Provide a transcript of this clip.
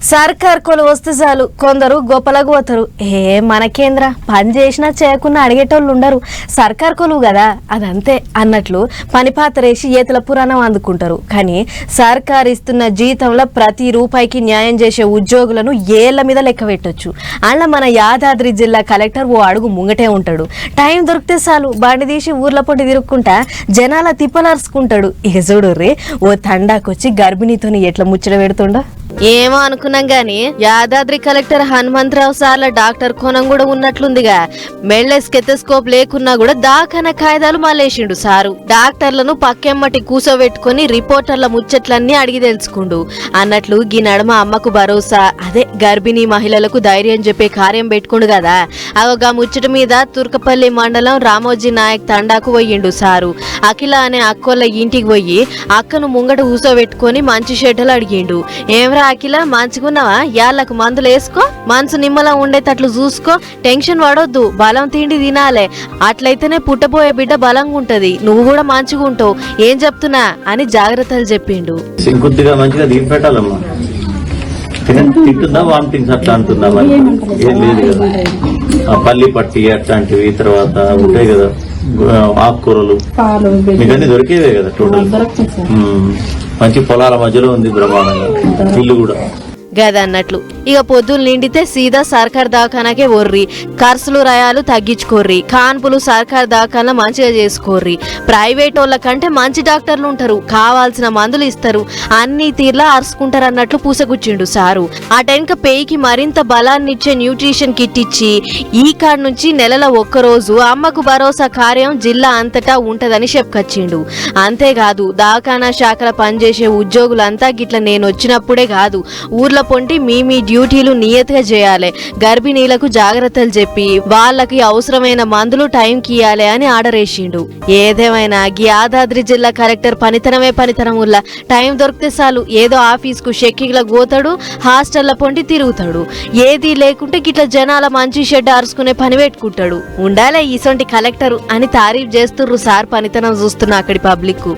సర్కార్ కొలు వస్తే చాలు కొందరు గొప్పలకు పోతారు. మనకేంద్ర పని చేసినా చేయకున్నా అడిగేటోళ్ళు ఉండరు. సర్కార్ కొలువు కదా అదంతే అన్నట్లు పని పాతరేసి ఏతుల పురాణం అందుకుంటారు. కానీ సర్కార్ ఇస్తున్న జీతంలో ప్రతి రూపాయికి న్యాయం చేసే ఉద్యోగులను ఏళ్ల మీద లెక్క పెట్టొచ్చు. అలా మన యాదాద్రి జిల్లా కలెక్టర్ ఓ అడుగు ముంగటే ఉంటాడు. టైం దొరికితే చాలు బండి తీసి ఊర్ల పొట్టి తిరుక్కుంటా జనాల తిప్పలరుచుకుంటాడు. ఇక చూడుర్రి ఓ తండాకొచ్చి గర్భిణీతోని ఎట్లా ముచ్చట పెడుతుండో. ఏమో అనుకున్నాం గాని యాదాద్రి కలెక్టర్ హనుమంతరావు సార్ల డాక్టర్ కోణం కూడా ఉన్నట్లుందిగా. మెళ్ళే స్కెతస్కోప్ లేకున్నా కూడా దాఖన కాయిదాలు మళ్ళేసిండు సారు. డాక్టర్లను పక్కెమ్మటి కూసోబెట్టుకుని రిపోర్టర్ల ముచ్చట్లన్నీ అడిగి తెలుసుకుండు. అన్నట్లు గీ నడమ అమ్మకు భరోసా అదే గర్భిణీ మహిళలకు ధైర్యం చెప్పే కార్యం పెట్టుకుండు కదా. అవగా ముచ్చట మీద తుర్కపల్లి మండలం రామోజీ నాయక్ తండాకు పోయిండు సారు. అఖిల అనే అక్కోళ్ళ ఇంటికి పోయి అక్కను ముంగట కూసోబెట్టుకుని మంచి షెడ్డలు అడిగిండు. ఏమరా అఖిల మంచిగున్నావా? యాళ్ళకు మందులు వేసుకో, మనసు నిమ్మలా ఉండేటట్లు చూసుకో, టెన్షన్ పడొద్దు, బలం తిండి తినాలే, అట్లయితేనే పుట్టబోయే బిడ్డ బలంగా ఉంటది, నువ్వు కూడా మంచిగా ఉంటావు, ఏం చెప్తున్నా అని జాగ్రత్తలు చెప్పిండు. కొద్దిగా మంచిగా దీని పెట్టాలమ్మా. తింటుందా వామిటింగ్స్ అట్లా అంటుందా? ఏం లేదు కదా. పల్లి పట్టి అట్లాంటివి తర్వాత ఉంటాయి కదా ఆకుకూరలు మీకు అన్ని దొరికేవే కదా. టోటల్ మంచి పొలాల మధ్యలో ఉంది బ్రహ్మాండంగా ఇల్లు కూడా గదన్నట్లు. ఇక పొద్దులు నిండితే సీదా సర్కార్ దవాఖానాకే ఓర్రి. ఖర్చులు రయాలు తగ్గించుకోర్రి, కాన్పులు సర్కార్ దవాఖానా మంచిగా చేసుకోర్రి. ప్రైవేట్ వాళ్ళ కంటే మంచి డాక్టర్లు ఉంటారు, కావాల్సిన మందులు ఇస్తారు, అన్ని తీర్లా అరుచుకుంటారు అన్నట్లు పూసగుచ్చిండు సారు. ఆ టెన్క పేయికి మరింత బలాన్నిచ్చే న్యూట్రిషన్ కిట్ ఇచ్చి ఈ కాడ నుంచి నెలలో ఒక్కరోజు అమ్మకు భరోసా కార్యం జిల్లా అంతటా ఉంటదని చెప్పుకొచ్చిండు. అంతేకాదు దవాఖానా శాఖల పనిచేసే ఉద్యోగులంతా గిట్ల నేను వచ్చినప్పుడే కాదు ఊర్ల పొంటి మీ డ్యూటీలు నియతగా చేయాలి, గర్భిణీలకు జాగ్రత్తలు చెప్పి వాళ్ళకి అవసరమైన మందులు టైంకి ఇయ్యాలి అని ఆర్డర్ వేసిండు. ఏదేమైనా యాదాద్రి జిల్లా కలెక్టర్ పనితనమే పనితనం వల్ల టైం దొరికితే చాలు ఏదో ఆఫీస్కు షెక్కిల పోతాడు, హాస్టల్ల పొంటి తిరుగుతాడు, ఏది లేకుంటే గిట్ల జనాల మంచి షెడ్ అరుచుకునే పని పెట్టుకుంటాడు. ఉండాలే ఈసొంటి కలెక్టర్ అని తారీఫ్ చేస్తుర్రు సార్ పనితనం చూస్తున్న అక్కడి పబ్లిక్.